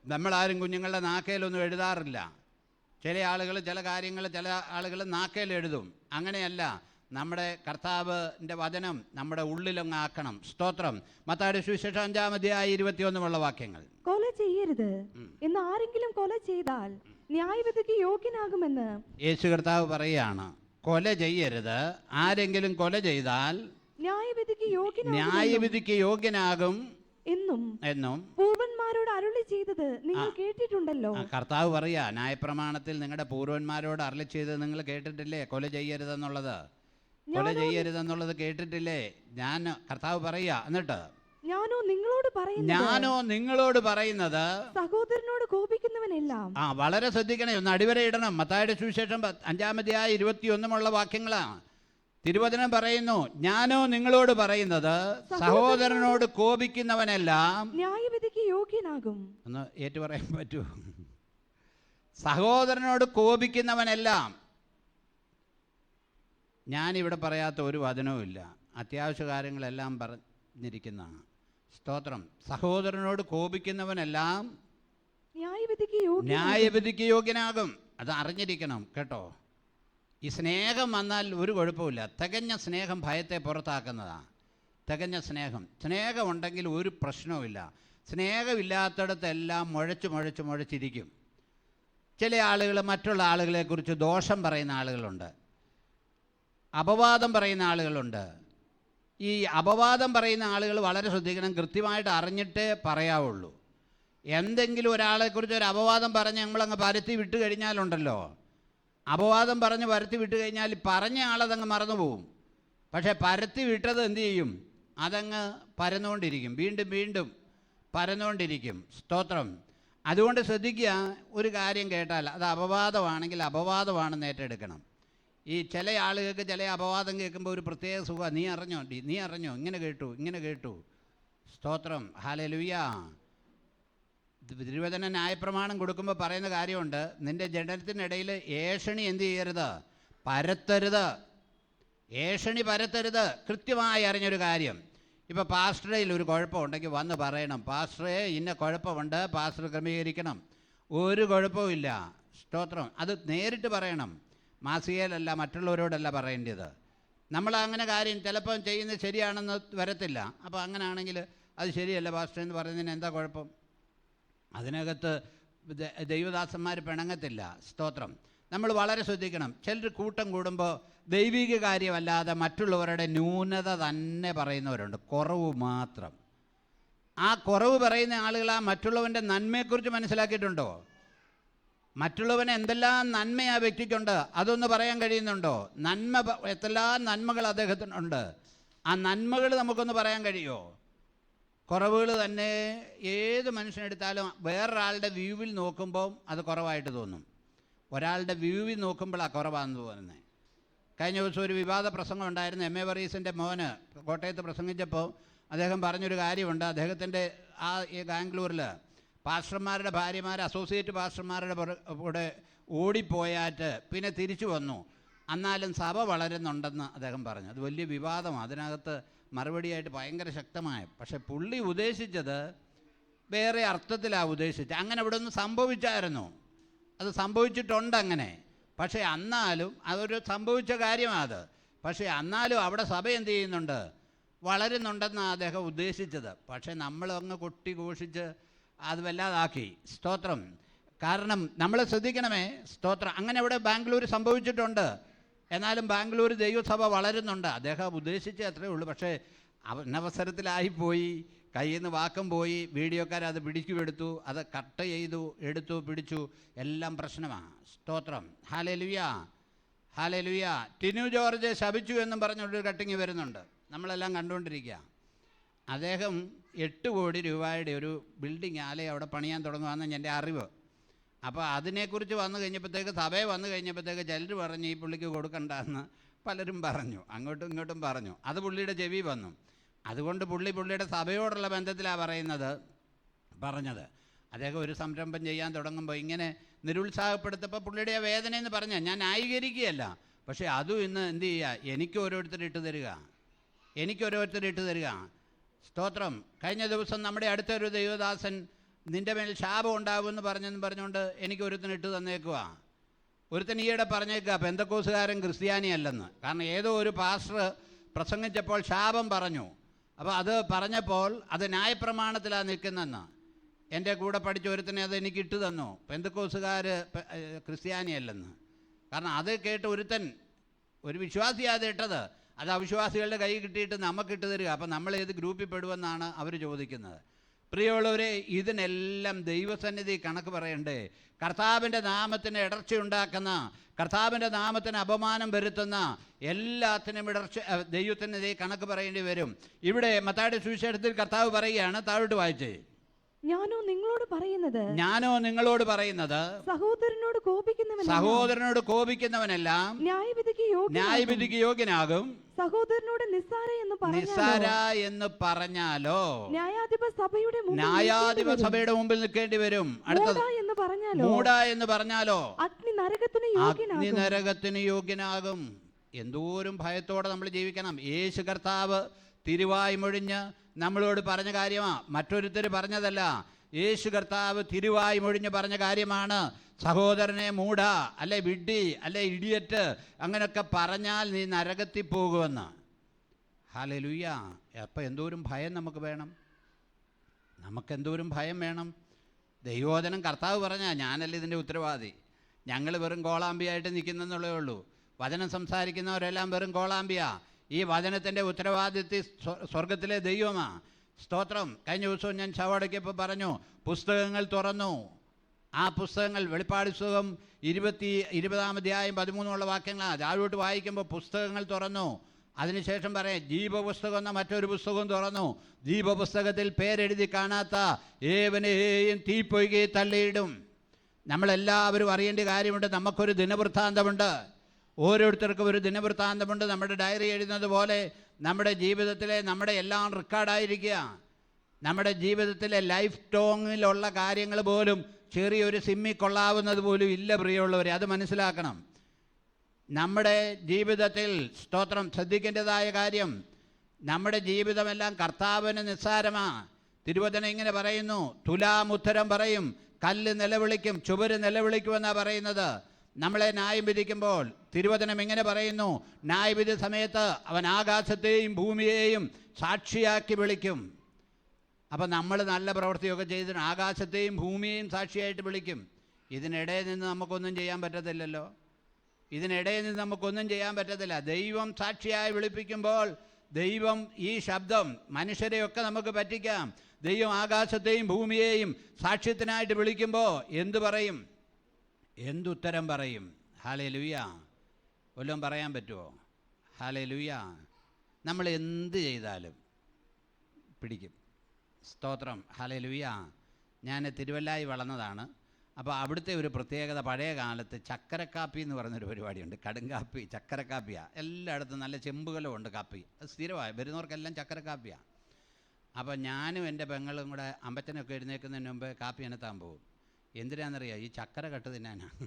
[SPEAKER 1] നമ്മളാരും കുഞ്ഞുങ്ങളുടെ നാക്കയിലൊന്നും എഴുതാറില്ല. ചില ആളുകൾ ചില കാര്യങ്ങൾ ചില ആളുകൾ നാക്കയിൽ എഴുതും. അങ്ങനെയല്ല. നമ്മുടെ കർത്താവിൻ്റെ വചനം നമ്മുടെ ഉള്ളിലങ്ങ് ആക്കണം. സ്തോത്രം. മത്തായിയുടെ സുവിശേഷം 5-ാം അധ്യായം 21 വാക്യങ്ങൾ.
[SPEAKER 2] കൊല ചെയ്യരുത് എന്ന് ആരെങ്കിലും കൊല ചെയ്താൽ ന്യായവിധിക്ക് യോഗ്യനാകുമെന്ന് യേശു
[SPEAKER 1] കർത്താവ് പറയുകയാണ്. കൊല ചെയ്യരുത്. ആരെങ്കിലും കൊല ചെയ്താൽ ന്യായവിധിക്ക് യോഗ്യനാകും എന്നും
[SPEAKER 2] പൂർവന്മാരോട് അരുളി ചെയ്തത് നിങ്ങൾ കേട്ടിട്ടുണ്ടല്ലോ.
[SPEAKER 1] കർത്താവ് പറയാ, ന്യായപ്രമാണത്തിൽ നിങ്ങളുടെ പൂർവന്മാരോട് അരുളി ചെയ്തത് നിങ്ങൾ കേട്ടിട്ടില്ലേ, കൊല ചെയ്യരുതെന്നുള്ളത്. കൊല ചെയ്യരുതെന്നുള്ളത് കേട്ടിട്ടില്ലേ? ഞാൻ കർത്താവ് പറയുക, എന്നിട്ട്
[SPEAKER 2] ഞാനോ നിങ്ങളോട് പറയുന്നത് സഹോദരനോട് കോപിക്കുന്നവനെല്ലാം.
[SPEAKER 1] വളരെ ശ്രദ്ധിക്കണേ, ഒന്ന് അടിവരയിടണം. മത്തായിയുടെ സുവിശേഷം 5-21 വാക്യങ്ങളാണ്. തിരുവചനം പറയുന്നു, ഞാനോ നിങ്ങളോട് പറയുന്നത് സഹോദരനോട് കോപിക്കുന്നവനെല്ലാം
[SPEAKER 2] ന്യായവിധിക്ക് യോഗ്യനാകും.
[SPEAKER 1] ഒന്ന് ഏറ്റു പറയാൻ പറ്റൂ? സഹോദരനോട് കോപിക്കുന്നവനെല്ലാം. ഞാനിവിടെ പറയാത്ത ഒരു വചനവും ഇല്ല, അത്യാവശ്യ കാര്യങ്ങളെല്ലാം പറഞ്ഞിരിക്കുന്നതാണ്. സ്തോത്രം. സഹോദരനോട് കോപിക്കുന്നവനെല്ലാം ന്യായവിധിക്ക് യോഗ്യനാകും. അത് അറിഞ്ഞിരിക്കണം കേട്ടോ. ഈ സ്നേഹം വന്നാൽ ഒരു കുഴപ്പമില്ല. തികഞ്ഞ സ്നേഹം ഭയത്തെ പുറത്താക്കുന്നതാണ്. തികഞ്ഞ സ്നേഹമുണ്ടെങ്കിൽ ഒരു പ്രശ്നവുമില്ല. സ്നേഹമില്ലാത്തടത്തെല്ലാം മുഴച്ചിരിക്കും. ചില ആളുകൾ മറ്റുള്ള ആളുകളെക്കുറിച്ച് ദോഷം പറയുന്ന ആളുകളുണ്ട്, അപവാദം പറയുന്ന ആളുകളുണ്ട്. ഈ അപവാദം പറയുന്ന ആളുകൾ വളരെ ശ്രദ്ധിക്കണം, കൃത്യമായിട്ട് അറിഞ്ഞിട്ടേ പറയാവുള്ളൂ. എന്തെങ്കിലും ഒരാളെക്കുറിച്ച് ഒരു അപവാദം പറഞ്ഞ് നമ്മളങ്ങ് പരത്തി വിട്ട് കഴിഞ്ഞാലുണ്ടല്ലോ, അപവാദം പറഞ്ഞ് പരത്തി വിട്ട് കഴിഞ്ഞാൽ പറഞ്ഞ ആളതങ്ങ് മറന്നുപോകും. പക്ഷേ പരത്തി വിട്ടത് എന്തു ചെയ്യും? അതങ്ങ് പരന്നുകൊണ്ടിരിക്കും, വീണ്ടും പരന്നുകൊണ്ടിരിക്കും. സ്തോത്രം. അതുകൊണ്ട് ശ്രദ്ധിക്കുക, ഒരു കാര്യം കേട്ടാൽ അത് അപവാദമാണെങ്കിൽ അപവാദമാണെന്ന് ഏറ്റെടുക്കണം. ഈ ചില ആളുകൾക്ക് ചില അപവാദം കേൾക്കുമ്പോൾ ഒരു പ്രത്യേക സുഖം. നീ അറിഞ്ഞോ ഇങ്ങനെ കേട്ടു. സ്തോത്രം. ഹല്ലേലൂയ. തിരുവചന ന്യായപ്രമാണം കൊടുക്കുമ്പോൾ പറയുന്ന കാര്യമുണ്ട്, നിൻ്റെ ജഡത്തിനിടയിൽ ഏഷണി എന്ത് ചെയ്യരുത്? പരത്തരുത്. ഏഷണി പരത്തരുത്. കൃത്യമായി അറിഞ്ഞൊരു കാര്യം. ഇപ്പോൾ പാസ്റ്ററിൽ ഒരു കുഴപ്പമുണ്ടെങ്കിൽ വന്ന് പറയണം, പാസ്റ്ററെ ഇന്ന കുഴപ്പമുണ്ട്, പാസ്റ്റർ ക്രമീകരിക്കണം. ഒരു കുഴപ്പമില്ല. സ്തോത്രം. അത് നേരിട്ട് പറയണം, മാസികയിലല്ല, മറ്റുള്ളവരോടല്ല പറയേണ്ടത്. നമ്മളങ്ങനെ കാര്യം ചിലപ്പം ചെയ്യുന്നത് ശരിയാണെന്ന് വരത്തില്ല. അപ്പോൾ അങ്ങനെയാണെങ്കിൽ അത് ശരിയല്ല പാസ്റ്റർ എന്ന് പറയുന്നതിന് എന്താ കുഴപ്പം? അതിനകത്ത് ദൈവദാസന്മാർ പിണങ്ങത്തില്ല. സ്തോത്രം. നമ്മൾ വളരെ ശ്രദ്ധിക്കണം. ചിലർ കൂട്ടം കൂടുമ്പോൾ ദൈവിക കാര്യമല്ലാതെ മറ്റുള്ളവരുടെ ന്യൂനത തന്നെ പറയുന്നവരുണ്ട്, കുറവ് മാത്രം. ആ കുറവ് പറയുന്ന ആളുകൾ ആ മറ്റുള്ളവൻ്റെ നന്മയെക്കുറിച്ച് മനസ്സിലാക്കിയിട്ടുണ്ടോ? മറ്റുള്ളവന് എന്തെല്ലാം നന്മ ആ വ്യക്തിക്കുണ്ട് അതൊന്ന് പറയാൻ കഴിയുന്നുണ്ടോ? എന്തെല്ലാം നന്മകൾ അദ്ദേഹത്തിനുണ്ട്, ആ നന്മകൾ നമുക്കൊന്ന് പറയാൻ കഴിയുമോ? കുറവുകൾ തന്നെ ഏത് മനുഷ്യനെടുത്താലും വേറൊരാളുടെ വ്യൂവിൽ നോക്കുമ്പോൾ അത് കുറവായിട്ട് തോന്നും. ഒരാളുടെ വ്യൂവിൽ നോക്കുമ്പോഴാണ് കുറവാണെന്ന് തോന്നുന്നത്. കഴിഞ്ഞ ദിവസം ഒരു വിവാദ പ്രസംഗം ഉണ്ടായിരുന്നു. MA വർഗീസിൻ്റെ മോന് കോട്ടയത്ത് പ്രസംഗിച്ചപ്പോൾ അദ്ദേഹം പറഞ്ഞൊരു കാര്യമുണ്ട്. അദ്ദേഹത്തിൻ്റെ ഈ ബാംഗ്ലൂരിൽ പാസ്റ്റർമാരുടെ ഭാര്യമാർ അസോസിയേറ്റ് പാസ്റ്റർമാരുടെ കൂടെ ഓടിപ്പോയാറ്റ് പിന്നെ തിരിച്ചു വന്നു. എന്നാലും സഭ വളരുന്നുണ്ടെന്ന് അദ്ദേഹം പറഞ്ഞു. അത് വലിയ വിവാദമാണ്. അതിനകത്ത് മറുപടിയായിട്ട് ഭയങ്കര ശക്തമായ, പക്ഷെ പുള്ളി ഉദ്ദേശിച്ചത് വേറെ അർത്ഥത്തിലാണ് ഉദ്ദേശിച്ചത്. അങ്ങനെ ഇവിടെ ഒന്ന് സംഭവിച്ചായിരുന്നു, അത് സംഭവിച്ചിട്ടുണ്ട് അങ്ങനെ. പക്ഷേ എന്നാലും അതൊരു സംഭവിച്ച കാര്യമാണ് അത്. പക്ഷേ എന്നാലും അവിടെ സഭ എന്ത് ചെയ്യുന്നുണ്ട്? വളരുന്നുണ്ടെന്നാണ് അദ്ദേഹം ഉദ്ദേശിച്ചത്. പക്ഷേ നമ്മളങ്ങ് കൊട്ടി ഘോഷിച്ച് അത് വല്ലാതാക്കി. സ്തോത്രം. കാരണം നമ്മൾ ശ്രദ്ധിക്കണമേ. സ്തോത്രം. അങ്ങനെ ഇവിടെ ബാംഗ്ലൂർ സംഭവിച്ചിട്ടുണ്ട്. എന്നാലും ബാംഗ്ലൂർ ദൈവസഭ വളരുന്നുണ്ട്. അദ്ദേഹം ഉദ്ദേശിച്ച് അത്രയേ ഉള്ളൂ. പക്ഷേ അനവസരത്തിലായിപ്പോയി, കയ്യിൽ നിന്ന് വാക്കം പോയി, വീഡിയോക്കാരത് പിടിക്കുമെടുത്തു, അത് കട്ട് ചെയ്തു, എടുത്തു, പിടിച്ചു, എല്ലാം പ്രശ്നമാണ്. സ്തോത്രം. ഹല്ലേലൂയ. ടിനു ജോർജ് ശപിച്ചു എന്നും പറഞ്ഞൊരു കട്ടിങ് വരുന്നുണ്ട്, നമ്മളെല്ലാം കണ്ടുകൊണ്ടിരിക്കുക. അദ്ദേഹം 8 കോടി രൂപയുടെ ഒരു ബിൽഡിംഗ് ആലയം അവിടെ പണിയാൻ തുടങ്ങുകയെന്ന് എൻ്റെ അറിവ്. അപ്പോൾ അതിനെക്കുറിച്ച് വന്നു കഴിഞ്ഞപ്പോഴത്തേക്ക്, സഭയെ വന്നു കഴിഞ്ഞപ്പോഴത്തേക്ക് ചിലർ പറഞ്ഞു ഈ പുള്ളിക്ക് കൊടുക്കണ്ടെന്ന് പലരും പറഞ്ഞു, അങ്ങോട്ടും ഇങ്ങോട്ടും പറഞ്ഞു. അത് പുള്ളിയുടെ ചെവി വന്നു. അതുകൊണ്ട് പുള്ളിയുടെ സഭയോടുള്ള ബന്ധത്തിലാണ് പറഞ്ഞത്. അദ്ദേഹം ഒരു സംരംഭം ചെയ്യാൻ തുടങ്ങുമ്പോൾ ഇങ്ങനെ നിരുത്സാഹപ്പെടുത്തപ്പോൾ പുള്ളിയുടെ ആ വേദനയെന്ന് പറഞ്ഞാൽ ഞാൻ ന്യായീകരിക്കുകയല്ല. പക്ഷേ അതും ഇന്ന് എന്ത് ചെയ്യുക? എനിക്ക് ഓരോരുത്തർ ഇട്ട് തരിക. സ്തോത്രം. കഴിഞ്ഞ ദിവസം നമ്മുടെ അടുത്തൊരു ദൈവദാസൻ നിൻ്റെ മേൽ ശാപം ഉണ്ടാകുമെന്ന് പറഞ്ഞുകൊണ്ട് എനിക്ക് ഒരുത്തൻ ഇട്ട് തന്നേക്കുക. ഒരുത്തൻ ഈയിടെ പറഞ്ഞേക്കുക പെന്തക്കോസുകാരൻ ക്രിസ്ത്യാനിയല്ലെന്ന്. കാരണം ഏതോ ഒരു പാസ്റ്റർ പ്രസംഗിച്ചപ്പോൾ ശാപം പറഞ്ഞു. അപ്പോൾ അത് പറഞ്ഞപ്പോൾ അത് ന്യായപ്രമാണത്തിലാണ് നിൽക്കുന്നതെന്ന് എൻ്റെ കൂടെ പഠിച്ച ഒരുത്തനെ അത് എനിക്ക് ഇട്ട് തന്നു, പെന്തക്കോസുകാർ ക്രിസ്ത്യാനിയല്ലെന്ന്. കാരണം അത് കേട്ട് ഒരു വിശ്വാസിയാണ് ഇട്ടത്, അത് അവിശ്വാസികളുടെ കൈ കിട്ടിയിട്ട് നമുക്കിട്ട് തരിക. അപ്പം നമ്മൾ ഏത് ഗ്രൂപ്പിൽ പെടുമെന്നാണ് അവർ ചോദിക്കുന്നത്. പ്രിയമുള്ളവരെ, ഇതിനെല്ലാം ദൈവസന്നിധി കണക്ക് പറയണ്ടേ? കർത്താവിൻ്റെ നാമത്തിന് ഇടർച്ചയുണ്ടാക്കുന്ന, കർത്താവിൻ്റെ നാമത്തിന് അപമാനം വരുത്തുന്ന എല്ലാത്തിനും ദൈവത്തിനെതിരെ കണക്ക് പറയേണ്ടി വരും. ഇവിടെ മത്തായിയുടെ സുവിശേഷത്തിൽ കർത്താവ് പറയുകയാണ്, താഴോട്ട് വായിച്ചേ.
[SPEAKER 2] ഞാനോ നിങ്ങളോട് പറയുന്നത്
[SPEAKER 1] സഹോദരനോട് കോപിക്കുന്നവനെല്ലാം ന്യായവിധിക്ക് യോഗ്യനാകും.
[SPEAKER 2] സഹോദരനോട്
[SPEAKER 1] നിസ്സാര എന്ന് പറഞ്ഞാലോ
[SPEAKER 2] ന്യായാധിപ
[SPEAKER 1] സഭയുടെ മുമ്പിൽ നിൽക്കേണ്ടി വരും. അടുത്തത് മൂഢ എന്ന് പറഞ്ഞാലോ അഗ്നി നരകത്തിന് യോഗ്യനാകും. എന്തോരം ഭയത്തോടെ നമ്മൾ ജീവിക്കണം. യേശു കർത്താവ് തിരുവായി മൊഴിഞ്ഞ് നമ്മളോട് പറഞ്ഞ കാര്യമാ, മറ്റൊരുത്തർ പറഞ്ഞതല്ല. യേശു കർത്താവ് തിരുവായി മൊഴിഞ്ഞ് പറഞ്ഞ കാര്യമാണ്. സഹോദരനെ മൂഢ, അല്ലെ വിഡ്ഢി, അല്ലെ ഇഡിയറ്റ്, അങ്ങനെയൊക്കെ പറഞ്ഞാൽ നീ നരകത്തിൽ പോകുമെന്ന്. ഹല്ലേലൂയ. അപ്പം എന്തോരം ഭയം നമുക്ക് വേണം, നമുക്കെന്തോരം ഭയം വേണം. ദൈവവചനം കർത്താവ് പറഞ്ഞാൽ ഞാനല്ല ഇതിൻ്റെ ഉത്തരവാദി. ഞങ്ങൾ വെറും കോളാമ്പിയായിട്ട് നിൽക്കുന്നെന്നുള്ളേ ഉള്ളൂ. വചനം സംസാരിക്കുന്നവരെല്ലാം വെറും കോളാമ്പിയ. ഈ വചനത്തിൻ്റെ ഉത്തരവാദിത്വം സ്വർഗത്തിലെ ദൈവമാ. സ്തോത്രം. കഴിഞ്ഞ ദിവസവും ഞാൻ ശവടക്കിയപ്പോൾ പറഞ്ഞു, പുസ്തകങ്ങൾ തുറന്നു. ആ പുസ്തകങ്ങൾ വെളിപ്പാട് പുസ്തകം 20 അധ്യായം 13 വാക്യങ്ങളാണ്. താഴോട്ട് വായിക്കുമ്പോൾ പുസ്തകങ്ങൾ തുറന്നു. അതിനുശേഷം പറയാം, ജീവപുസ്തകം എന്ന മറ്റൊരു പുസ്തകവും തുറന്നു. ജീവപുസ്തകത്തിൽ പേരെഴുതി കാണാത്ത ഏവനെയും തീപ്പൊയ്കെ തള്ളിയിടും. നമ്മളെല്ലാവരും അറിയേണ്ട കാര്യമുണ്ട്. നമുക്കൊരു ദിനവൃത്താന്തമുണ്ട്. ഓരോരുത്തർക്കും ഒരു ദിനവൃത്താന്തമുണ്ട്. നമ്മുടെ ഡയറി എഴുതുന്നത് പോലെ നമ്മുടെ ജീവിതത്തിലെ നമ്മുടെ എല്ലാം റെക്കോർഡായിരിക്കുക. നമ്മുടെ ജീവിതത്തിലെ ലൈഫ് ടോങ്ങിലുള്ള കാര്യങ്ങൾ പോലും ചെറിയൊരു സിമ്മി കൊള്ളാവുന്നത് പോലും ഇല്ല പ്രിയമുള്ളവരെ. അത് മനസ്സിലാക്കണം. നമ്മുടെ ജീവിതത്തിൽ സ്തോത്രം ശ്രദ്ധിക്കേണ്ടതായ കാര്യം, നമ്മുടെ ജീവിതമെല്ലാം കർത്താവിന് നിസ്സാരമാ. തിരുവചനം ഇങ്ങനെ പറയുന്നു, തുലാം ഉത്തരം പറയും, കല്ല് നിലവിളിക്കും, ചുവര് നിലവിളിക്കുമെന്നാണ് പറയുന്നത്. നമ്മളെ ന്യായം വിധിക്കുമ്പോൾ തിരുവചനം ഇങ്ങനെ പറയുന്നു, ന്യായവിധി സമയത്ത് അവൻ ആകാശത്തെയും ഭൂമിയെയും സാക്ഷിയാക്കി വിളിക്കും. അപ്പം നമ്മൾ നല്ല പ്രവൃത്തിയൊക്കെ ചെയ്തിട്ട് ആകാശത്തെയും ഭൂമിയെയും സാക്ഷിയായിട്ട് വിളിക്കും. ഇതിനിടയിൽ നിന്ന് നമുക്കൊന്നും ചെയ്യാൻ പറ്റത്തില്ലല്ലോ. ഇതിനിടയിൽ നിന്ന് നമുക്കൊന്നും ചെയ്യാൻ പറ്റത്തില്ല. ദൈവം സാക്ഷിയായി വിളിപ്പിക്കുമ്പോൾ ദൈവം ഈ ശബ്ദം, മനുഷ്യരെയൊക്കെ നമുക്ക് പറ്റിക്കാം. ദൈവം ആകാശത്തെയും ഭൂമിയെയും സാക്ഷ്യത്തിനായിട്ട് വിളിക്കുമ്പോൾ എന്തു പറയും? എന്തുത്തരം പറയും? ഹല്ലേലൂയ. വല്ലതും പറയാൻ പറ്റുമോ? ഹല്ലേലൂയ. നമ്മൾ എന്ത് ചെയ്താലും പിടിക്കും. സ്തോത്രം. ഹല്ലേലൂയ. ഞാൻ തിരുവല്ലായി വളർന്നതാണ്. അപ്പോൾ അവിടുത്തെ ഒരു പ്രത്യേകത, പഴയ കാലത്ത് ചക്കരക്കാപ്പി എന്ന് പറയുന്നൊരു പരിപാടിയുണ്ട്. കടുങ്കാപ്പി, ചക്കരക്കാപ്പിയാണ്. എല്ലായിടത്തും നല്ല ചെമ്പുകളുമുണ്ട് കാപ്പി. അത് സ്ഥിരമായി വരുന്നവർക്കെല്ലാം ചക്കരക്കാപ്പിയാണ്. അപ്പോൾ ഞാനും എൻ്റെ പെങ്ങളും കൂടെ അമ്പച്ചനൊക്കെ എഴുന്നേൽക്കുന്നതിന് മുമ്പ് കാപ്പി അനത്താൻ പോകും. എന്തിനാണെന്നറിയാം? ഈ ചക്കര കട്ട് തിന്നാനാണ്.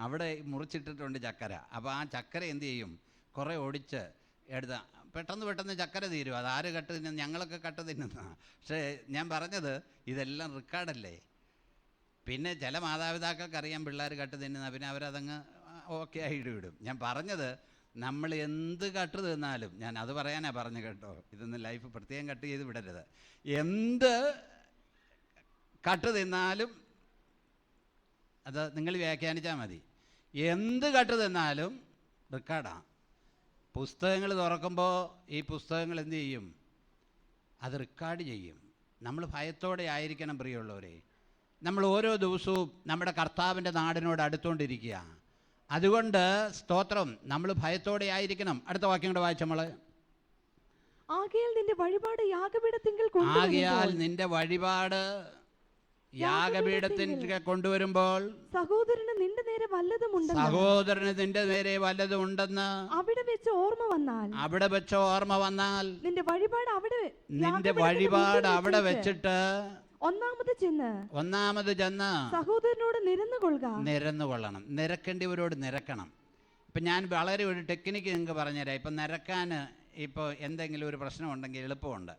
[SPEAKER 1] അവിടെ മുറിച്ചിട്ടിട്ടുണ്ട് ചക്കര. അപ്പോൾ ആ ചക്കര എന്ത് ചെയ്യും? കുറേ ഒടിച്ച് എടുത്താൽ പെട്ടെന്ന് ചക്കര തീരും. അതാര് കട്ട് തിന്നുന്നു? ഞങ്ങളൊക്കെ കട്ട് തിന്നുന്നതാണ്. പക്ഷേ ഞാൻ പറഞ്ഞത് ഇതെല്ലാം റെക്കോർഡല്ലേ. പിന്നെ ചില മാതാപിതാക്കൾക്ക് അറിയാം പിള്ളേർ കട്ട് തിന്നുന്ന, പിന്നെ അവരതങ്ങ് ഓക്കെ ആയിട്ട് വിടും. ഞാൻ പറഞ്ഞത് നമ്മൾ എന്ത് കട്ട് തിന്നാലും, ഞാൻ അത് പറയാനാണ് പറഞ്ഞു കേട്ടോ. ഇതൊന്ന് ലൈഫ് പ്രത്യേകം കട്ട് ചെയ്ത് വിടരുത്. എന്ത് കട്ട് തിന്നാലും അത് നിങ്ങൾ വ്യാഖ്യാനിച്ചാൽ മതി. എന്ത് കട്ട് തിന്നാലും റെക്കോർഡാണ്. പുസ്തകങ്ങൾ തുറക്കുമ്പോൾ ഈ പുസ്തകങ്ങൾ എന്ത് ചെയ്യും? അത് റെക്കോർഡ് ചെയ്യും. നമ്മൾ ഭയത്തോടെ ആയിരിക്കണം പ്രിയമുള്ളവരെ. നമ്മൾ ഓരോ ദിവസവും നമ്മുടെ കർത്താവിൻ്റെ നാടിനോട് അടുത്തുകൊണ്ടിരിക്കുക. അതുകൊണ്ട് സ്തോത്രം, നമ്മൾ ഭയത്തോടെ ആയിരിക്കണം. അടുത്ത വാക്യം കൂടെ വായിച്ച നമ്മൾ.
[SPEAKER 2] ആകയാൽ നിന്റെ വഴിപാട് യാഗപീഠത്തിൽ കൊണ്ടുവരുമ്പോൾ
[SPEAKER 1] സഹോദരന് നിന്റെ നേരെ വല്ലതും ഉണ്ടെന്ന് അവിടെ വെച്ച് ഓർമ്മ വന്നാൽ നിന്റെ വഴിപാട് അവിടെ വെച്ചിട്ട് ഒന്നാമത് ചെന്ന്
[SPEAKER 2] സഹോദരനോട്
[SPEAKER 1] നിരന്നുകൊള്ളണം. നിരക്കേണ്ടിവരോട് നിരക്കണം. ഇപ്പം ഞാൻ വളരെ ഒരു ടെക്നിക്ക് നിങ്ങൾക്ക് പറഞ്ഞുതരാം. ഇപ്പം നിരക്കാൻ ഇപ്പോൾ എന്തെങ്കിലും ഒരു പ്രശ്നം ഉണ്ടെങ്കിൽ എളുപ്പമുണ്ട്.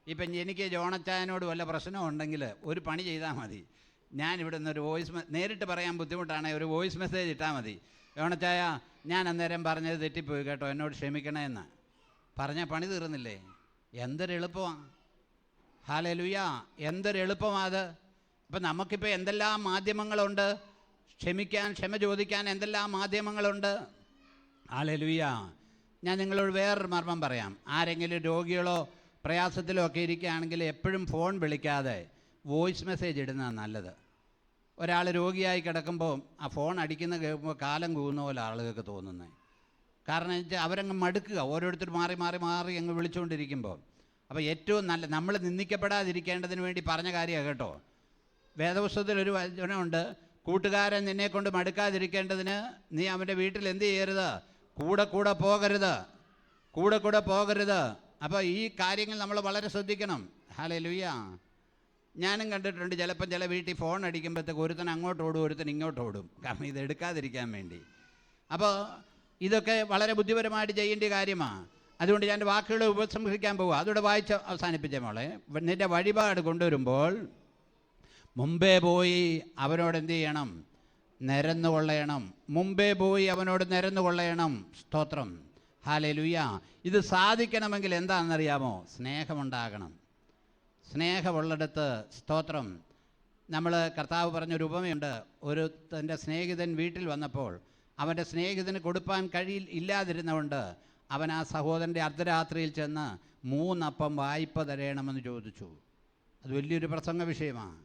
[SPEAKER 1] ഇപ്പം എനിക്ക് ജോണച്ചായനോട് വല്ല പ്രശ്നം ഉണ്ടെങ്കിൽ ഒരു പണി ചെയ്താൽ മതി. ഞാൻ ഇവിടെ നിന്നൊരു നേരിട്ട് പറയാൻ ബുദ്ധിമുട്ടാണെങ്കിൽ ഒരു വോയിസ് മെസ്സേജ് ഇട്ടാൽ മതി. ജോണച്ചായ, ഞാൻ അന്നേരം പറഞ്ഞത് തെറ്റിപ്പോയി കേട്ടോ, എന്നോട് ക്ഷമിക്കണേ എന്ന് പറഞ്ഞാൽ പണി തീർന്നില്ലേ? എന്തൊരു എളുപ്പമാണ്. ഹല്ലേലൂയ. എന്തൊരു എളുപ്പമാത്. ഇപ്പം നമുക്കിപ്പോൾ എന്തെല്ലാം മാധ്യമങ്ങളുണ്ട്, ക്ഷമ ചോദിക്കാൻ എന്തെല്ലാം മാധ്യമങ്ങളുണ്ട്. ഹല്ലേലൂയ. ഞാൻ നിങ്ങളോട് വേറൊരു മർമ്മം പറയാം. ആരെങ്കിലും രോഗികളോ പ്രയാസത്തിലും ഒക്കെ ഇരിക്കുകയാണെങ്കിൽ എപ്പോഴും ഫോൺ വിളിക്കാതെ വോയിസ് മെസ്സേജ് ഇടുന്നതാണ് നല്ലത്. ഒരാൾ രോഗിയായി കിടക്കുമ്പോൾ ആ ഫോൺ അടിക്കുന്ന കേൾക്കുമ്പോൾ കാലം കൂവുന്ന പോലെ ആളുകൾക്ക് തോന്നുന്നത്. കാരണം വെച്ചാൽ അവരങ്ങ് മടുക്കുക, ഓരോരുത്തർ മാറി മാറി മാറി അങ്ങ് വിളിച്ചുകൊണ്ടിരിക്കുമ്പോൾ. അപ്പോൾ ഏറ്റവും നല്ല, നമ്മൾ നിന്ദിക്കപ്പെടാതിരിക്കേണ്ടതിന് വേണ്ടി പറഞ്ഞ കാര്യമാണ് കേട്ടോ. വേദപുസ്തകത്തിൽ ഒരു വചനമുണ്ട്, കൂട്ടുകാരൻ നിന്നെ കൊണ്ട് മടുക്കാതിരിക്കേണ്ടതിന് നീ അവൻ്റെ വീട്ടിൽ എന്ത് ചെയ്യരുത്, കൂടെ കൂടെ പോകരുത്, കൂടെ കൂടെ പോകരുത്. അപ്പോൾ ഈ കാര്യങ്ങൾ നമ്മൾ വളരെ ശ്രദ്ധിക്കണം. ഹല്ലേലൂയ. ഞാനും കണ്ടിട്ടുണ്ട്, ചിലപ്പം ചില വീട്ടിൽ ഫോൺ അടിക്കുമ്പോഴത്തേക്ക് ഒരുത്തൻ അങ്ങോട്ട് ഓടും, ഒരുത്തൻ ഇങ്ങോട്ട് ഓടും, കാരണം ഇത് എടുക്കാതിരിക്കാൻ വേണ്ടി. അപ്പോൾ ഇതൊക്കെ വളരെ ബുദ്ധിപരമായിട്ട് ചെയ്യേണ്ട കാര്യമാണ്. അതുകൊണ്ട് ഞാൻ വാക്കുകൾ ഉപസംഹരിക്കാൻ പോകുക. അതോടെ വായിച്ച് അവസാനിപ്പിച്ച മോളെ, നിൻ്റെ വഴിപാട് കൊണ്ടുവരുമ്പോൾ മുമ്പേ പോയി അവനോട് എന്ത് ചെയ്യണം, നിരന്നു കൊള്ളയണം. മുമ്പേ പോയി അവനോട് നിരന്നു കൊള്ളയണം. സ്തോത്രം, ഹല്ലേലൂയ. ഇത് സാധിക്കണമെങ്കിൽ എന്താണെന്നറിയാമോ? സ്നേഹമുണ്ടാകണം. സ്നേഹമുള്ളിടത്ത്, സ്തോത്രം, നമ്മൾ കർത്താവ് പറഞ്ഞൊരു ഉപമയുണ്ട്. ഒരു തൻ്റെ സ്നേഹിതൻ വീട്ടിൽ വന്നപ്പോൾ അവൻ്റെ സ്നേഹിതന് കൊടുപ്പാൻ ഇല്ലാതിരുന്നതുകൊണ്ട് അവൻ ആ സഹോദരൻ്റെ അർദ്ധരാത്രിയിൽ ചെന്ന് 3 അപ്പം വായ്പ തരയണമെന്ന് ചോദിച്ചു. അത് വലിയൊരു പ്രസംഗ വിഷയമാണ്.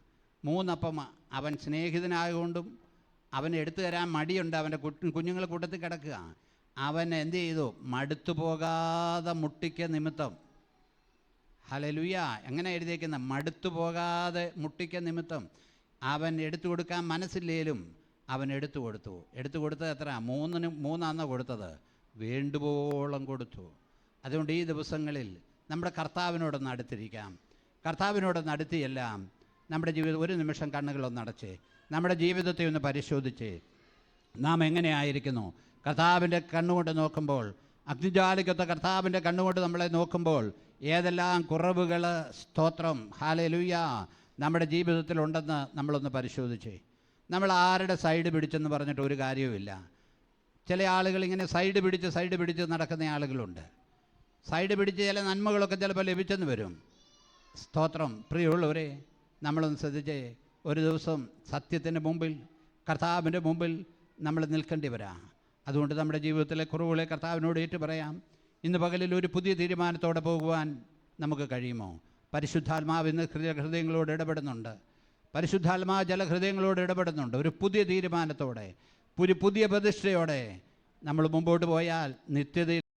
[SPEAKER 1] 3 അപ്പം അവൻ സ്നേഹിതനായതുകൊണ്ടും അവന് എടുത്തു തരാൻ മടിയുണ്ട്. അവൻ്റെ കുഞ്ഞുങ്ങൾ കൂട്ടത്തിൽ കിടക്കുക. അവൻ എന്ത് ചെയ്തു? മടുത്തു പോകാതെ മുട്ടിക്ക നിമിത്തം. ഹല്ലേലൂയ. എങ്ങനെ എഴുതിയേക്കുന്ന? മടുത്തു പോകാതെ മുട്ടിക്ക നിമിത്തം അവൻ എടുത്തു കൊടുക്കാൻ മനസ്സില്ലേലും അവൻ എടുത്തു കൊടുത്തു. എടുത്തു കൊടുത്തത് എത്ര? 3 കൊടുത്തത്, വേണ്ടുവോളം കൊടുത്തു. അതുകൊണ്ട് ഈ ദിവസങ്ങളിൽ നമ്മുടെ കർത്താവിനോടൊന്ന് അടുത്തിരിക്കാം. കർത്താവിനോടൊന്ന് അടുത്തിയെല്ലാം നമ്മുടെ ജീവിതം ഒരു നിമിഷം കണ്ണുകളൊന്ന് അടച്ച് നമ്മുടെ ജീവിതത്തെ ഒന്ന് പരിശോധിച്ച് നാം എങ്ങനെയായിരിക്കുന്നു. കർത്താവിൻ്റെ കണ്ണുകൊണ്ട് നോക്കുമ്പോൾ, അഗ്നിജ്വാലിക്കത്ത കർത്താവിൻ്റെ കണ്ണുകൊണ്ട് നമ്മളെ നോക്കുമ്പോൾ ഏതെല്ലാം കുറവുകൾ, സ്തോത്രം, ഹല്ലേലൂയ, നമ്മുടെ ജീവിതത്തിലുണ്ടെന്ന് നമ്മളൊന്ന് പരിശോധിച്ച്. നമ്മൾ ആരുടെ സൈഡ് പിടിച്ചെന്ന് പറഞ്ഞിട്ട് ഒരു കാര്യവുമില്ല. ചില ആളുകൾ ഇങ്ങനെ സൈഡ് പിടിച്ച് നടക്കുന്ന ആളുകളുണ്ട്. സൈഡ് പിടിച്ച് ചില നന്മകളൊക്കെ ചിലപ്പോൾ ലഭിച്ചെന്ന് വരും. സ്തോത്രം. പ്രിയമുള്ളവരെ, നമ്മളൊന്ന് ശ്രദ്ധിച്ചേ. ഒരു ദിവസം സത്യത്തിൻ്റെ മുമ്പിൽ, കർത്താവിൻ്റെ മുമ്പിൽ നമ്മൾ നിൽക്കേണ്ടി വരാം. അതുകൊണ്ട് നമ്മുടെ ജീവിതത്തിലെ കുറവുകളെ കർത്താവിനോട് ഏറ്റു പറയാം. ഇന്ന് പകലിൽ ഒരു പുതിയ തീരുമാനത്തോടെ പോകുവാൻ നമുക്ക് കഴിയുമോ? പരിശുദ്ധാത്മാവ് ഇന്ന് ഹൃദയങ്ങളോട് ഇടപെടുന്നുണ്ട്. പരിശുദ്ധാത്മാവ് ജലഹൃദയങ്ങളോട് ഇടപെടുന്നുണ്ട്. ഒരു പുതിയ തീരുമാനത്തോടെ, ഒരു പുതിയ പ്രതിഷ്ഠയോടെ നമ്മൾ മുമ്പോട്ട് പോയാൽ നിത്യതയിൽ